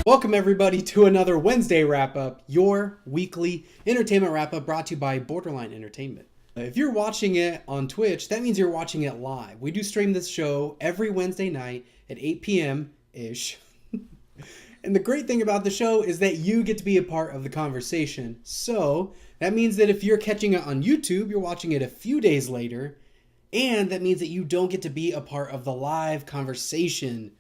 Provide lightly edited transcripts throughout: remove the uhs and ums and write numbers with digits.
Welcome everybody to another Wednesday wrap-up, your weekly entertainment wrap-up brought to you by Borderline Entertainment. If you're watching it on Twitch, that means you're watching it live. We do stream this show every Wednesday night at 8 p.m.-ish. And the great thing about the show is that you get to be a part of the conversation. So that means that if you're catching it on YouTube, you're watching it a few days later. And that means that you don't get to be a part of the live conversation,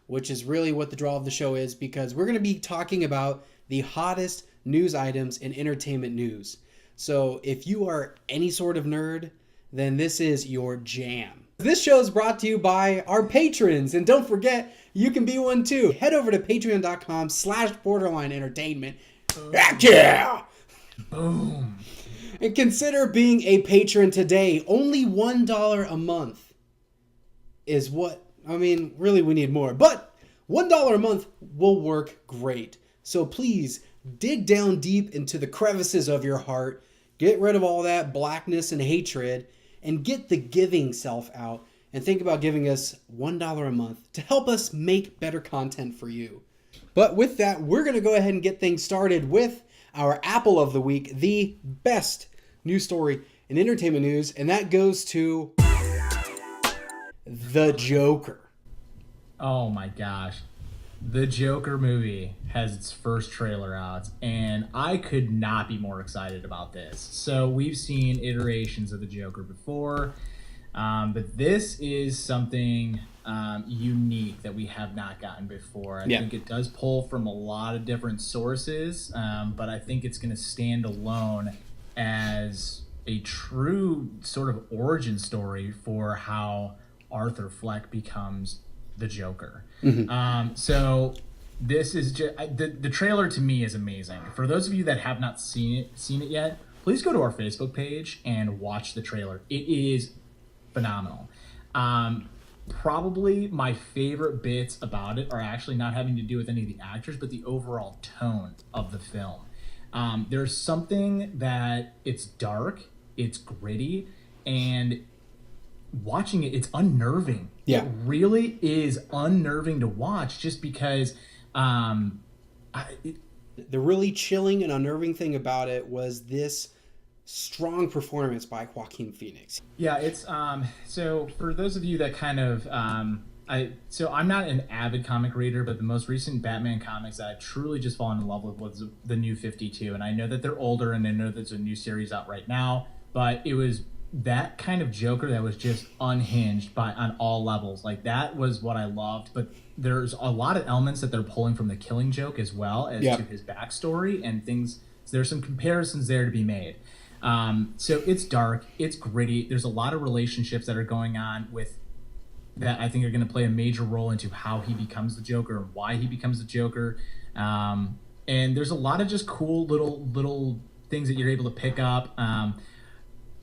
which is really what the draw of the show is, because we're going to be talking about the hottest news items in entertainment news. So if you are any sort of nerd, then this is your jam. This show is brought to you by our patrons, and don't forget, you can be one too. Head over to patreon.com/borderline entertainment. Yeah! Boom. And consider being a patron today. Only $1 a month is what, really we need more. But $1 a month will work great. So please dig down deep into the crevices of your heart. Get rid of all that blackness and hatred. And get the giving self out. And think about giving us $1 a month to help us make better content for you. But with that, we're going to go ahead and get things started with our Apple of the Week, the best news story in entertainment news, and that goes to The Joker. Oh my gosh. The Joker movie has its first trailer out, and I could not be more excited about this. So we've seen iterations of the Joker before, but this is something unique that we have not gotten before. I think it does pull from a lot of different sources, but I think it's going to stand alone as a true sort of origin story for how Arthur Fleck becomes the Joker. Mm-hmm. So this is just the trailer to me is amazing. For those of you that have not seen it yet, please go to our Facebook page and watch the trailer. It is phenomenal. Probably my favorite bits about it are actually not having to do with any of the actors, but the overall tone of the film. There's something that it's dark, it's gritty, and watching it, it's unnerving. Yeah. It really is unnerving to watch just because the really chilling and unnerving thing about it was this strong performance by Joaquin Phoenix. Yeah, it's so for those of you that kind of I'm not an avid comic reader, but the most recent Batman comics that I've truly just fallen in love with was the New 52, and I know that they're older and I know there's a new series out right now, but it was that kind of Joker that was just unhinged on all levels. Like, that was what I loved, but there's a lot of elements that they're pulling from the Killing Joke as well as to his backstory and things. So there's some comparisons there to be made. So it's dark, it's gritty. There's a lot of relationships that are going on with that I think are going to play a major role into how he becomes the Joker and why he becomes the Joker. And there's a lot of just cool little things that you're able to pick up.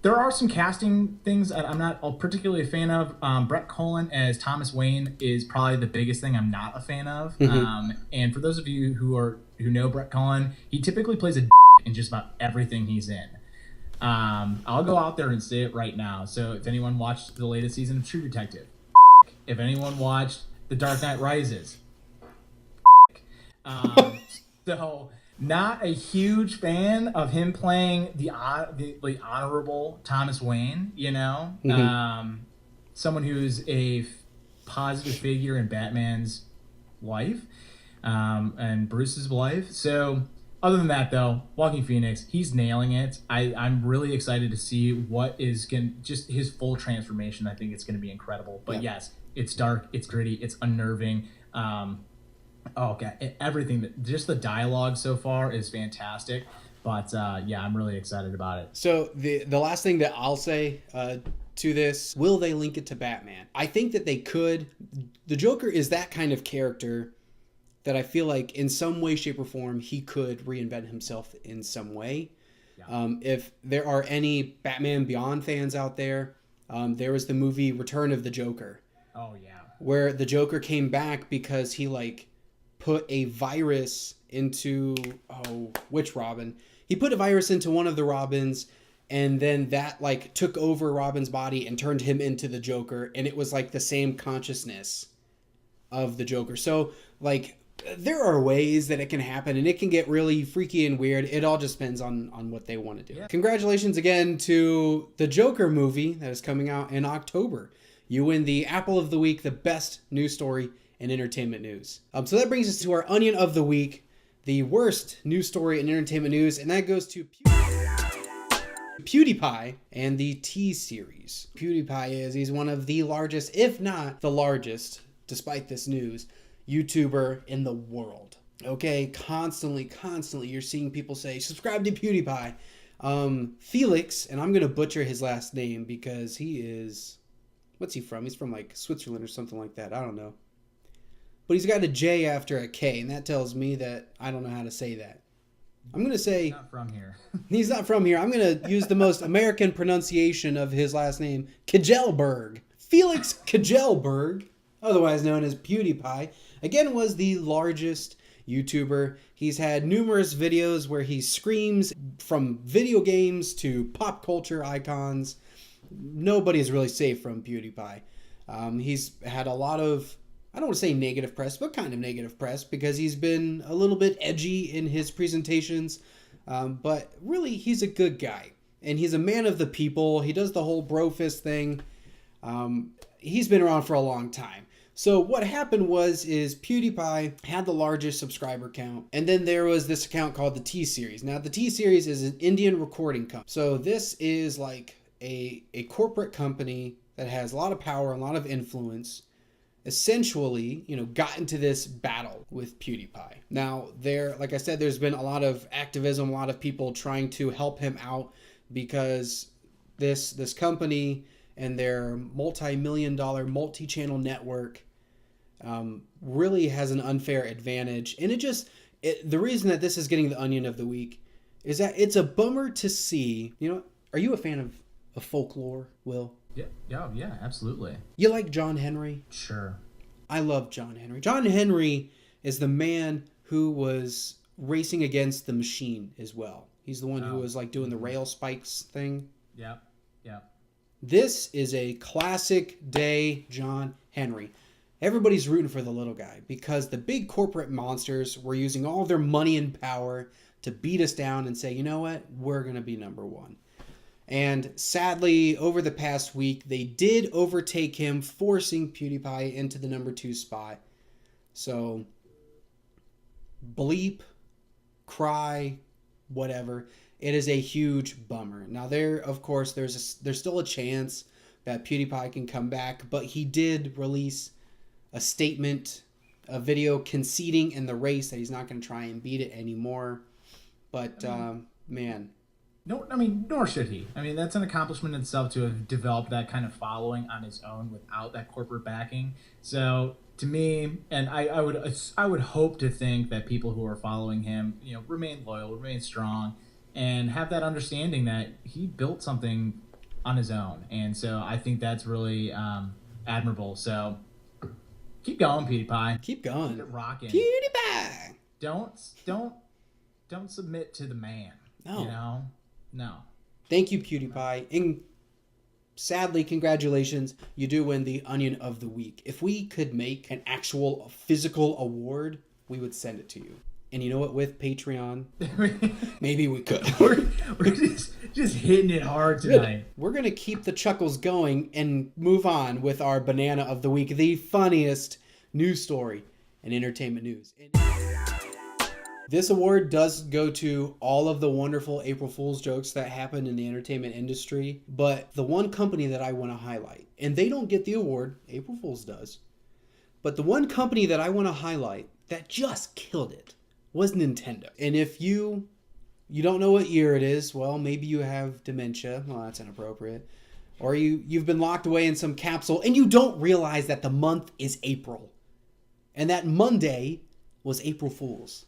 There are some casting things that I'm not particularly a fan of. Brett Cullen as Thomas Wayne is probably the biggest thing I'm not a fan of. Mm-hmm. And for those of you who know Brett Cullen, he typically plays a in just about everything he's in. I'll go out there and say it right now. So if anyone watched the latest season of True Detective, if anyone watched The Dark Knight Rises, so not a huge fan of him playing the honorable Thomas Wayne, someone who's a positive figure in Batman's life and Bruce's life. So other than that, though, Joaquin Phoenix, he's nailing it. I'm really excited to see what is just his full transformation. I think it's going to be incredible. But yes, it's dark, it's gritty, it's unnerving. Oh god, everything, just the dialogue so far is fantastic. But I'm really excited about it. So the last thing that I'll say to this, will they link it to Batman? I think that they could. The Joker is that kind of character that I feel like in some way, shape, or form, he could reinvent himself in some way. Yeah. If there are any Batman Beyond fans out there, there was the movie Return of the Joker. Oh, yeah. Where the Joker came back because he, put a virus into... which Robin? He put a virus into one of the Robins, and then that, took over Robin's body and turned him into the Joker, and it was, the same consciousness of the Joker. So, there are ways that it can happen, and it can get really freaky and weird. It all just depends on what they want to do. Yeah. Congratulations again to the Joker movie that is coming out in October. You win the Apple of the Week, the best news story in entertainment news. So that brings us to our Onion of the Week, the worst news story in entertainment news, and that goes to PewDiePie and the T-Series. PewDiePie he's one of the largest, if not the largest, despite this news, YouTuber in the world. Okay, constantly you're seeing people say, subscribe to PewDiePie. Felix, and I'm going to butcher his last name because he is, what's he from? He's from like Switzerland or something like that. I don't know. But he's got a J after a K, and that tells me that I don't know how to say that. I'm going to say... He's not from here. He's not from here. I'm going to use the most American pronunciation of his last name, Kjelberg. Felix Kjelberg, otherwise known as PewDiePie, again was the largest YouTuber. He's had numerous videos where he screams from video games to pop culture icons. Nobody's really safe from PewDiePie. He's had a lot of, I don't want to say negative press, but kind of negative press because he's been a little bit edgy in his presentations. But really, he's a good guy. And he's a man of the people. He does the whole bro fist thing. He's been around for a long time. So what happened is PewDiePie had the largest subscriber count. And then there was this account called the T-Series. Now, the T-Series is an Indian recording company. So this is like a corporate company that has a lot of power, a lot of influence. Essentially, got into this battle with PewDiePie. Now, like I said, there's been a lot of activism, a lot of people trying to help him out because this company and their multi-million-dollar multi-channel network really has an unfair advantage. And the reason that this is getting the Onion of the Week is that it's a bummer to see. Are you a fan of folklore, Will? Yeah, absolutely. You like John Henry? Sure. I love John Henry. John Henry is the man who was racing against the machine as well. He's the one who was like doing the rail spikes thing. Yeah. This is a classic day John Henry. Everybody's rooting for the little guy because the big corporate monsters were using all their money and power to beat us down and say, you know what, we're going to be number one. And sadly, over the past week, they did overtake him, forcing PewDiePie into the number 2 spot. So, bleep, cry, whatever. It is a huge bummer. Now, of course, there's still a chance that PewDiePie can come back, but he did release a statement, a video conceding in the race that he's not going to try and beat it anymore. But, man... No, nor should he. That's an accomplishment in itself to have developed that kind of following on his own without that corporate backing. So to me, and I would hope to think that people who are following him, remain loyal, remain strong, and have that understanding that he built something on his own. And so I think that's really admirable. So keep going, PewDiePie. Keep going. Keep it rocking. PewDiePie. Don't submit to the man. No. No. Thank you, PewDiePie. And sadly, congratulations. You do win the Onion of the Week. If we could make an actual physical award, we would send it to you. And you know what? With Patreon, maybe we could. We're just hitting it hard tonight. We're going to keep the chuckles going and move on with our Banana of the Week, the funniest news story in entertainment news. This award does go to all of the wonderful April Fool's jokes that happened in the entertainment industry, but the one company that I want to highlight, and they don't get the award, April Fool's does, but the one company that I want to highlight that just killed it was Nintendo. And if you don't know what year it is, well, maybe you have dementia. Well, that's inappropriate. Or you've been locked away in some capsule and you don't realize that the month is April. And that Monday was April Fool's.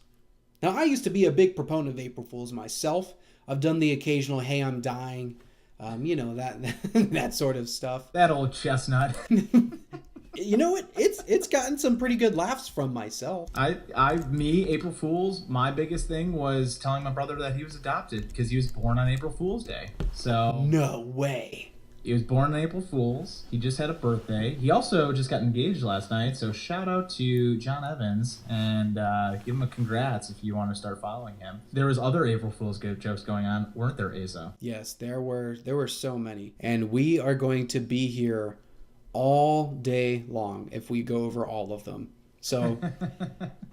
Now, I used to be a big proponent of April Fools myself. I've done the occasional, hey, I'm dying, that sort of stuff. That old chestnut. You know what? It's gotten some pretty good laughs from myself. April Fools, my biggest thing was telling my brother that he was adopted because he was born on April Fool's Day. So no way. He was born on April Fool's. He just had a birthday. He also just got engaged last night. So shout out to John Evans and give him a congrats if you want to start following him. There was other April Fool's jokes going on, weren't there, Asa? Yes, there were so many. And we are going to be here all day long if we go over all of them. So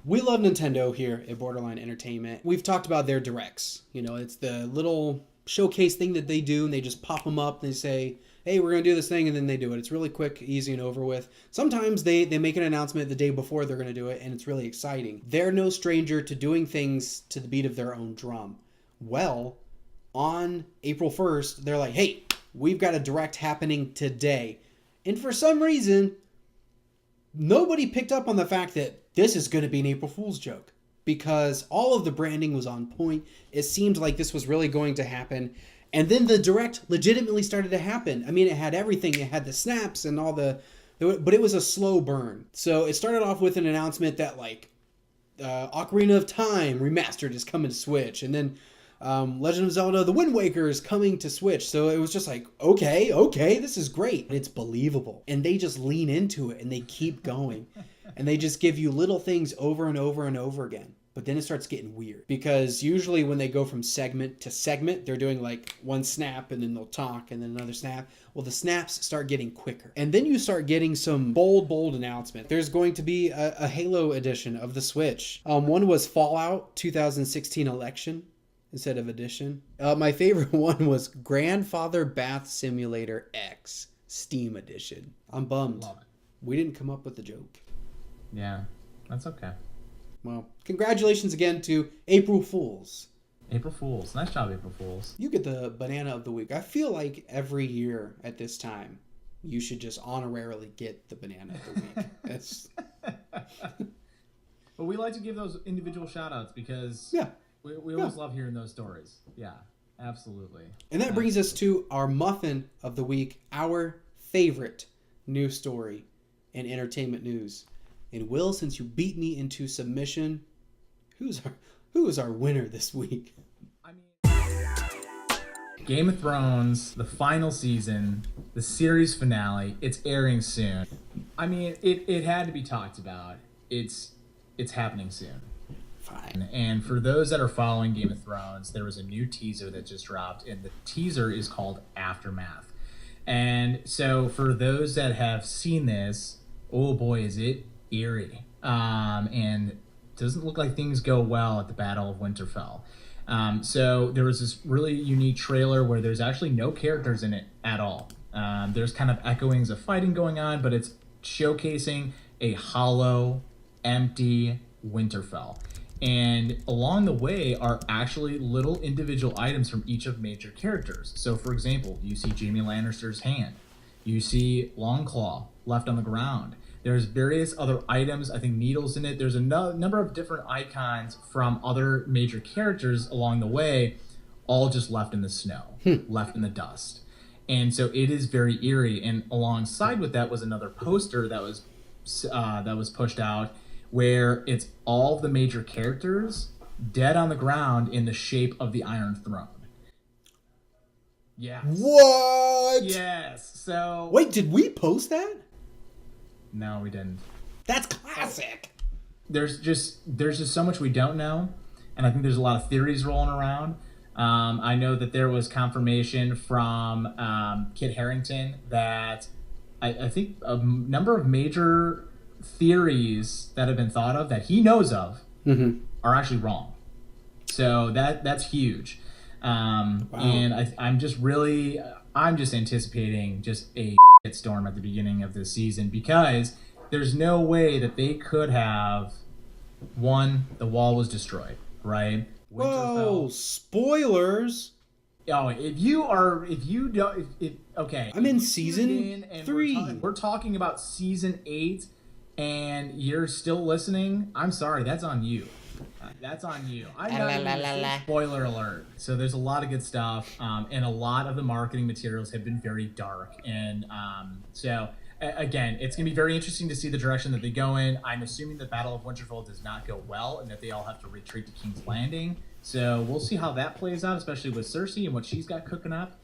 we love Nintendo here at Borderline Entertainment. We've talked about their directs. You know, it's the little showcase thing that they do, and they just pop them up and they say, hey, we're going to do this thing, and then they do it. It's really quick, easy, and over with. Sometimes they make an announcement the day before they're going to do it, and it's really exciting. They're no stranger to doing things to the beat of their own drum. Well, on April 1st, they're like, hey, we've got a direct happening today. And for some reason, nobody picked up on the fact that this is going to be an April Fool's joke, because all of the branding was on point. It seemed like this was really going to happen. And then the direct legitimately started to happen. I mean, it had everything. It had the snaps and all but it was a slow burn. So it started off with an announcement that like Ocarina of Time Remastered is coming to Switch. And then Legend of Zelda The Wind Waker is coming to Switch. So it was just like, okay, this is great. It's believable. And they just lean into it and they keep going. And they just give you little things over and over and over again. But then it starts getting weird, because usually when they go from segment to segment, they're doing like one snap and then they'll talk and then another snap. Well, the snaps start getting quicker. And then you start getting some bold announcement. There's going to be a Halo edition of the Switch. One was Fallout 2016 Election instead of edition. My favorite one was Grandfather Bath Simulator X Steam Edition. I'm bummed. Love it. We didn't come up with the joke. Yeah, that's okay. Well, congratulations again to April Fools. April Fools. Nice job, April Fools. You get the banana of the week. I feel like every year at this time, you should just honorarily get the banana of the week. That's... But we like to give those individual shout outs because we always love hearing those stories. Yeah, absolutely. And that brings us to our muffin of the week, our favorite news story in entertainment news. And Will, since you beat me into submission, who is our winner this week? I mean, Game of Thrones, the final season, the series finale, it's airing soon. I mean, it had to be talked about. It's happening soon. Fine. And for those that are following Game of Thrones, there was a new teaser that just dropped, and the teaser is called Aftermath. And so for those that have seen this, oh boy, is it eerie, and doesn't look like things go well at the Battle of Winterfell. So there was this really unique trailer where there's actually no characters in it at all. There's kind of echoings of fighting going on, but it's showcasing a hollow, empty Winterfell. And along the way are actually little individual items from each of major characters. So for example, you see Jaime Lannister's hand. You see Longclaw left on the ground. There's various other items, I think needles in it. There's a number of different icons from other major characters along the way, all just left in the snow, left in the dust. And so it is very eerie. And alongside with that was another poster that was pushed out, where it's all of the major characters dead on the ground in the shape of the Iron Throne. Yes. What? Yes. So wait, did we post that? No, we didn't. That's classic. There's just so much we don't know, and I think there's a lot of theories rolling around. I know that there was confirmation from Kit Harington that I think a number of major theories that have been thought of that he knows of are actually wrong. So that's huge. Wow. And I'm just anticipating just a storm at the beginning of this season, because there's no way that they could have the wall was destroyed, right? Whoa, spoilers. Oh, okay. I'm in season 3. We're talking about season 8 and you're still listening. I'm sorry, that's on you. That's on you. I'm not even spoiler alert. So there's a lot of good stuff, and a lot of the marketing materials have been very dark. And so again, it's going to be very interesting to see the direction that they go in. I'm assuming the Battle of Winterfell does not go well, and that they all have to retreat to King's Landing. So we'll see how that plays out, especially with Cersei and what she's got cooking up.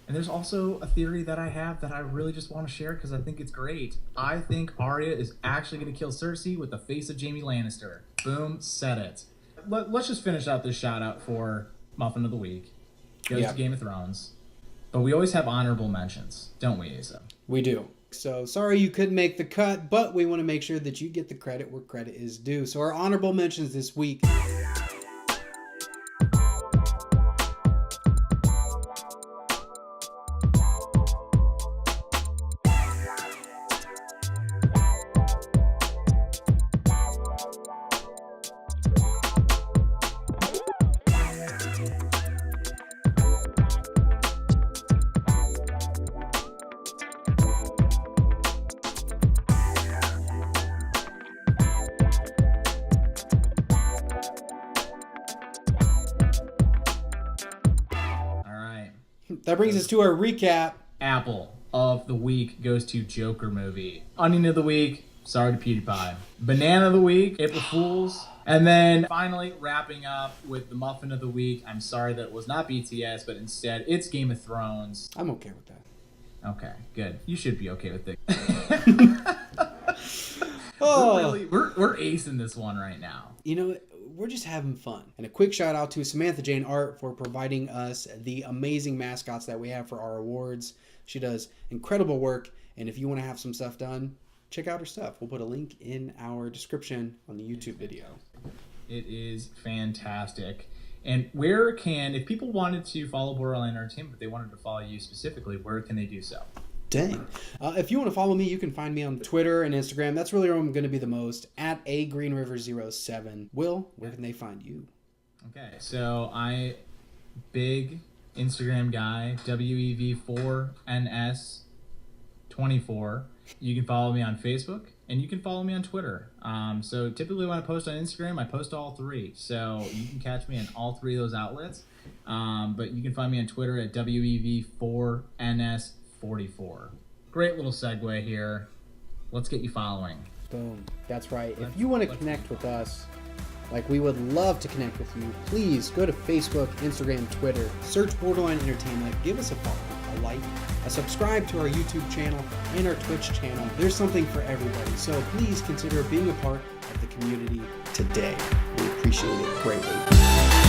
And there's also a theory that I have that I really just want to share because I think it's great. I think Arya is actually going to kill Cersei with the face of Jaime Lannister. Boom, said it. Let's just finish out this shout out for Muffin of the Week. Goes to Game of Thrones. But we always have honorable mentions, don't we, Asa? We do. So sorry you couldn't make the cut, but we want to make sure that you get the credit where credit is due. So our honorable mentions this week. That brings us to our recap. Apple of the week goes to Joker movie. Onion of the week, sorry to PewDiePie. Banana of the week, April Fools. And then finally wrapping up with the Muffin of the week. I'm sorry that it was not BTS, but instead it's Game of Thrones. I'm okay with that. Okay, good. You should be okay with it. Oh, we're acing this one right now. You know, we're just having fun. And a quick shout out to Samantha Jane Art for providing us the amazing mascots that we have for our awards. She does incredible work. And if you want to have some stuff done, check out her stuff. We'll put a link in our description on the YouTube video. It is fantastic. And if people wanted to follow Borderline Entertainment, but they wanted to follow you specifically, where can they do so? Dang. If you want to follow me, you can find me on Twitter and Instagram. That's really where I'm going to be the most, at @AGreenRiver07. Will, where can they find you? Okay, so big Instagram guy, WEV4NS24. You can follow me on Facebook, and you can follow me on Twitter. So typically when I post on Instagram, I post all three. So you can catch me on all three of those outlets. But you can find me on Twitter at WEV4NS44. Great little segue here. Let's get you following. Boom. That's right. If you want to connect with us, like we would love to connect with you, please go to Facebook, Instagram, Twitter, search Borderline Entertainment, give us a follow, a like, a subscribe to our YouTube channel and our Twitch channel. There's something for everybody. So please consider being a part of the community today. We appreciate it greatly.